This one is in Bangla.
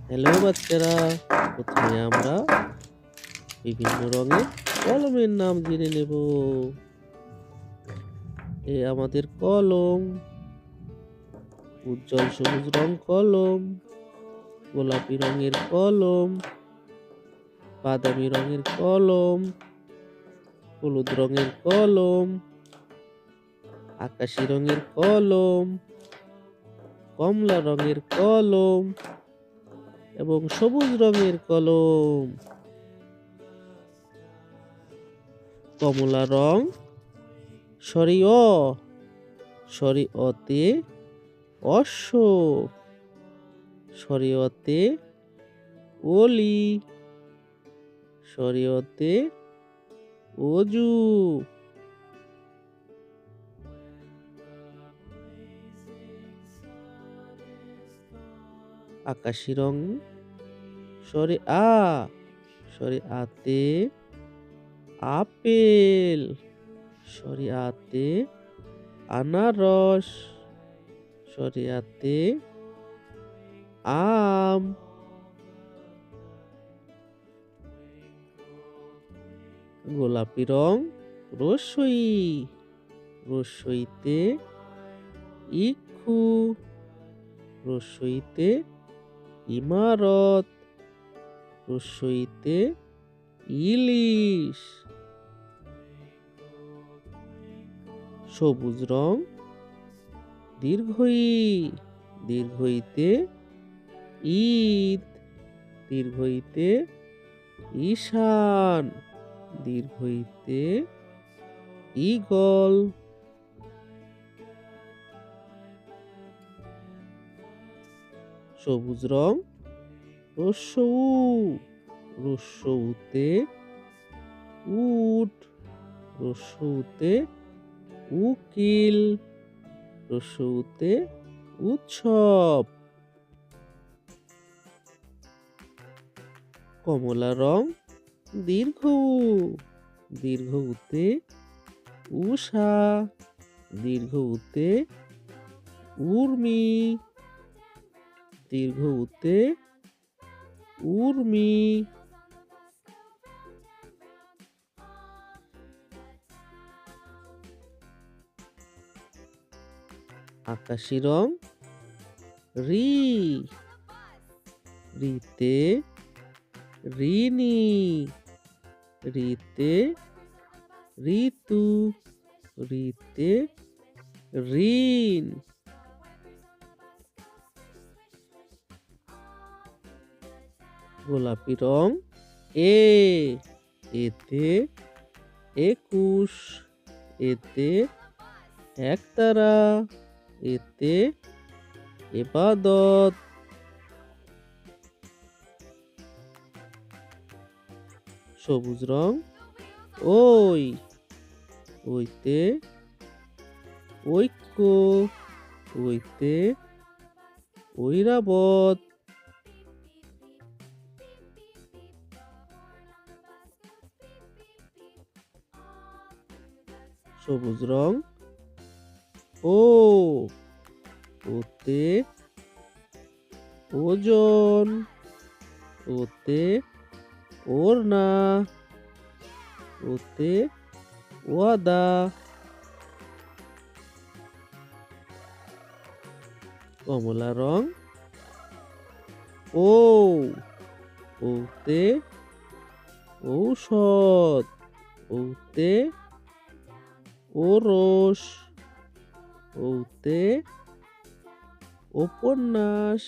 হ্যালো বাচ্চারা, প্রথমে আমরা বিভিন্ন রঙের কলমের নাম জেনে নেব। আমাদের কলম, উজ্জ্বল সবুজ রং কলম, গোলাপি রঙের কলম, বাদামি রঙের কলম, হলুদ রঙের কলম, আকাশি রঙের কলম, কমলা রঙের কলম এবং সবুজ রঙের কলম। কমলা রং সরি অশ্ব, সরিয়তে অলি, সরিয়তে অজু। আকাশি রং সরি আতে আপেল, সরি আতে আনারস, সরি আতে আম। গোলাপি রং রসইতে ইক্ষু, রসইতে ইমারত, রসইতে ইলিশ। সবুজ রং দীর্ঘইতে ঈদ, দীর্ঘইতে ঈশান, দীর্ঘইতে ঈগল। সবুজ রং রস্যউতে উট, রস্যউতে উকিল, রস্যউতে উৎসব। কমলা রং দীর্ঘউতে উষা, দীর্ঘউতে উর্মি, দীর্ঘউতে উর্মি। আকাশি রং রিতে ঋণী, রিতে ঋতু, রিতে ঋণ। গোলাপি রং এতে একুশ, এতে একতারা, এতে ইবাদত। সবুজ রং ওইতে ঐক্য, ওইতে ঐরাবত। সবুজ রং ওতে ওজন, ওতে ওড়না, ওতে ওয়াদা। কমলা রং ওতে ঔষধ, ওতে ওরস, ওতে উপন্যাস।